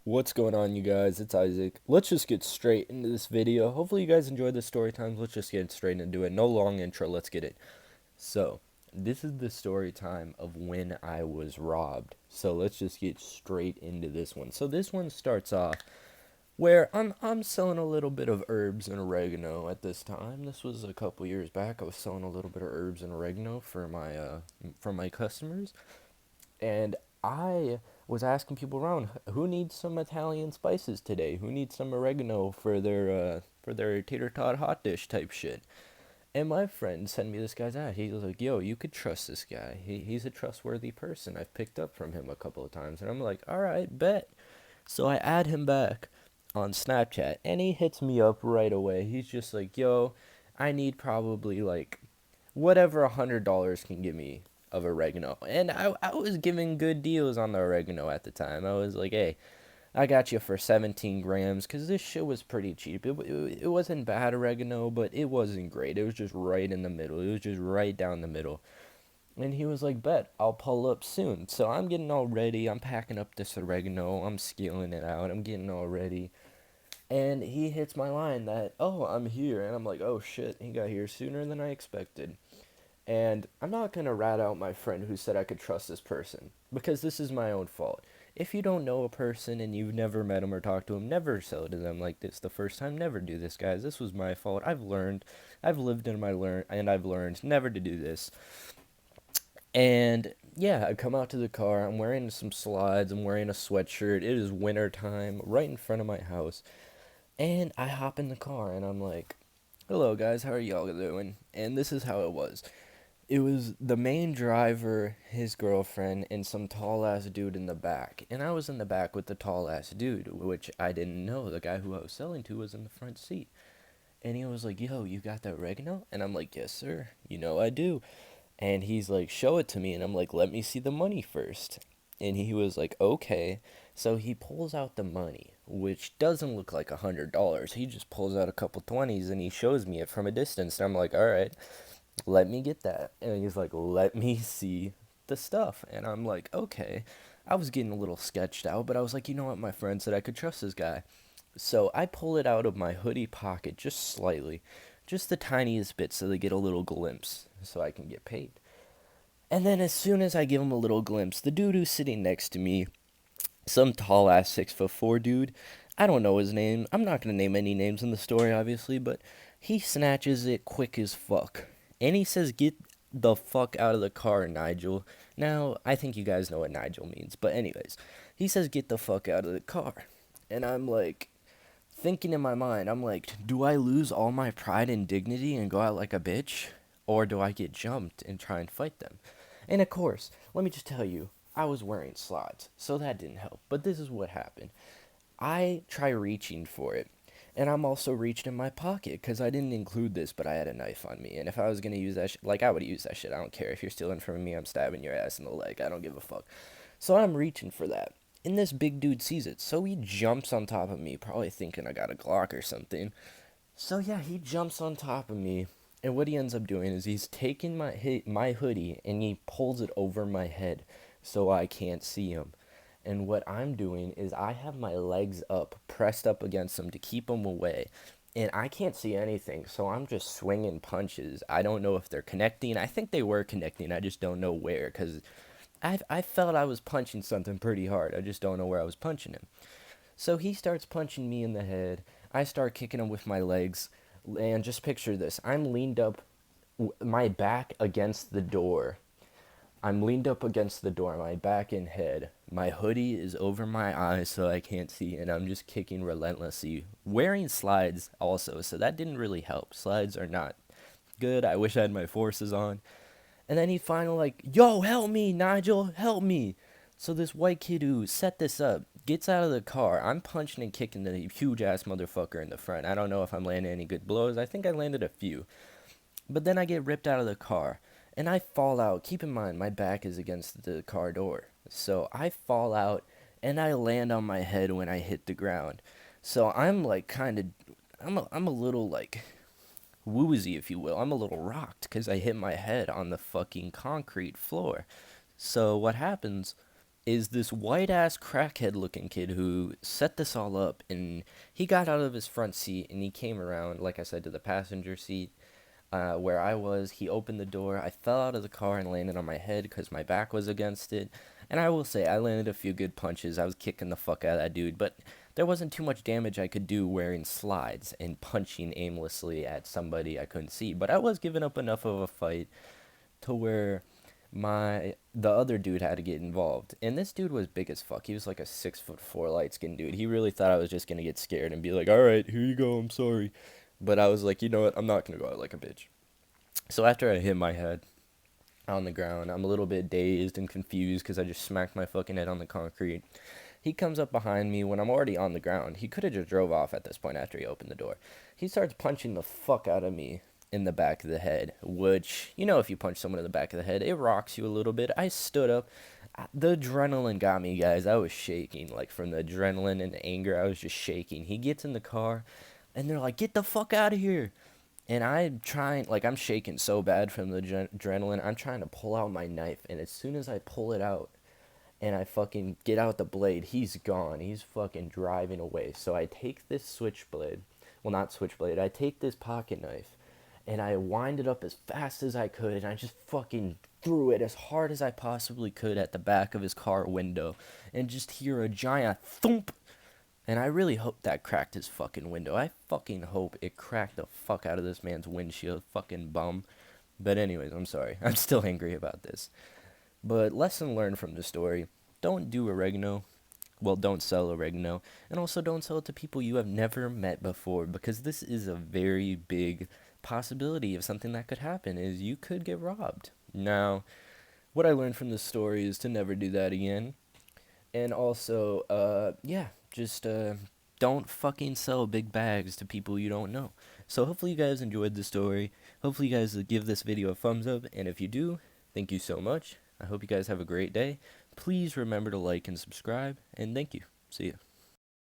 What's going on, you guys? It's Isaac. Let's just get straight into this video. Hopefully you guys enjoyed the story times. Let's just get straight into it. No long intro. Let's get it. So, this is the story time of when I was robbed. So, let's just get straight into this one. So, this one starts off where I'm selling a little bit of herbs and oregano at this time. This was a couple years back. I was selling a little bit of herbs and oregano for my customers, and I was asking people around who needs some Italian spices today, who needs some oregano for their tater tot hot dish type shit. And my friend sent me this guy's ad. He was like, "Yo, you could trust this guy. He's a trustworthy person. I've picked up from him a couple of times." And I'm like, "All right, bet." So I add him back on Snapchat, and he hits me up right away. He's just like, "Yo, I need probably like whatever $100 can give me of oregano." And I was giving good deals on the oregano at the time. I was like, "Hey, I got you for 17 grams," because this shit was pretty cheap. It wasn't bad oregano, but it wasn't great. It was just right in the middle. It was just right down the middle. And he was like, "Bet, I'll pull up soon." So I'm getting all ready. I'm packing up this oregano. I'm scaling it out. I'm getting all ready. And he hits my line that, "Oh, I'm here." And I'm like, "Oh shit, he got here sooner than I expected." And I'm not going to rat out my friend who said I could trust this person, because this is my own fault. If you don't know a person and you've never met him or talked to him, never sell to them like this the first time. Never do this, guys. This was my fault. I've learned. I've lived in my and I've learned never to do this. And yeah, I come out to the car. I'm wearing some slides. I'm wearing a sweatshirt. It is winter time, right in front of my house. And I hop in the car and I'm like, "Hello, guys. How are y'all doing?" And this is how it was. It was the main driver, his girlfriend, and some tall ass dude in the back. And I was in the back with the tall ass dude, which I didn't know. The guy who I was selling to was in the front seat. And he was like, "Yo, you got that oregano?" And I'm like, "Yes, sir. You know I do." And he's like, "Show it to me." And I'm like, "Let me see the money first." And he was like, "Okay." So he pulls out the money, which doesn't look like $100. He just pulls out a couple 20s and he shows me it from a distance. And I'm like, "All right, let me get that." And he's like, "Let me see the stuff." And I'm like, "Okay." I was getting a little sketched out, but I was like, "You know what? My friend said I could trust this guy." So I pull it out of my hoodie pocket just slightly, just the tiniest bit, so they get a little glimpse so I can get paid. And then as soon as I give him a little glimpse, the dude who's sitting next to me, some tall ass 6'4" dude, I don't know his name. I'm not gonna name any names in the story, obviously, but he snatches it quick as fuck. And he says, "Get the fuck out of the car, Nigel." Now, I think you guys know what Nigel means, but anyways, he says, "Get the fuck out of the car." And I'm like, thinking in my mind, I'm like, do I lose all my pride and dignity and go out like a bitch? Or do I get jumped and try and fight them? And of course, let me just tell you, I was wearing slides, so that didn't help. But this is what happened. I try reaching for it, and I'm also reaching in my pocket because I didn't include this, but I had a knife on me. And if I was gonna use that like I would use that shit. I don't care if you're stealing from me. I'm stabbing your ass in the leg. I don't give a fuck. So I'm reaching for that. And this big dude sees it, so he jumps on top of me, probably thinking I got a Glock or something. So yeah, he jumps on top of me, and what he ends up doing is he's taking my hoodie and he pulls it over my head so I can't see him. And what I'm doing is I have my legs up, pressed up against him to keep him away. And I can't see anything, so I'm just swinging punches. I don't know if they're connecting. I think they were connecting. I just don't know where, because I felt I was punching something pretty hard. I just don't know where I was punching him. So he starts punching me in the head. I start kicking him with my legs. And just picture this: I'm leaned up, my back against the door. I'm leaned up against the door, my back and head. My hoodie is over my eyes so I can't see, and I'm just kicking relentlessly. Wearing slides also, so that didn't really help. Slides are not good. I wish I had my forces on. And then he finally like, "Yo, help me, Nigel, help me." So this white kid who set this up gets out of the car. I'm punching and kicking the huge ass motherfucker in the front. I don't know if I'm landing any good blows. I think I landed a few. But then I get ripped out of the car and I fall out. Keep in mind, my back is against the car door. So I fall out and I land on my head when I hit the ground. So I'm like kind of, I'm a little like woozy, if you will. I'm a little rocked because I hit my head on the fucking concrete floor. So what happens is this white ass crackhead looking kid who set this all up, and he got out of his front seat and he came around, like I said, to the passenger seat where I was. He opened the door. I fell out of the car and landed on my head because my back was against it. And I will say, I landed a few good punches. I was kicking the fuck out of that dude, but there wasn't too much damage I could do wearing slides and punching aimlessly at somebody I couldn't see. But I was giving up enough of a fight to where the other dude had to get involved. And this dude was big as fuck. He was like a 6'4" light skinned dude. He really thought I was just gonna get scared and be like, alright, here you go, I'm sorry. But I was like, you know what, I'm not gonna go out like a bitch. So after I hit my head on the ground, I'm a little bit dazed and confused because I just smacked my fucking head on the concrete. He comes up behind me when I'm already on the ground. He could have just drove off at this point after he opened the door. He starts punching the fuck out of me in the back of the head, which, you know, if you punch someone in the back of the head, it rocks you a little bit. I stood up. The adrenaline got me, guys. I was shaking, like from the adrenaline and the anger. I was just shaking. He gets in the car, and they're like, "Get the fuck out of here!" And I'm trying, like, I'm shaking so bad from the adrenaline. I'm trying to pull out my knife, and as soon as I pull it out, and I fucking get out the blade, he's gone. He's fucking driving away. So I take this switchblade, well, not switchblade, I take this pocket knife, and I wind it up as fast as I could, and I just fucking threw it as hard as I possibly could at the back of his car window, and just hear a giant thump. And I really hope that cracked his fucking window. I fucking hope it cracked the fuck out of this man's windshield, fucking bum. But anyways, I'm sorry. I'm still angry about this. But lesson learned from the story, don't do oregano. Well, don't sell oregano. And also don't sell it to people you have never met before, because this is a very big possibility of something that could happen, is you could get robbed. Now, what I learned from this story is to never do that again. And also, yeah, just don't fucking sell big bags to people you don't know. So hopefully you guys enjoyed the story. Hopefully you guys give this video a thumbs up. And if you do, thank you so much. I hope you guys have a great day. Please remember to like and subscribe. And thank you. See ya.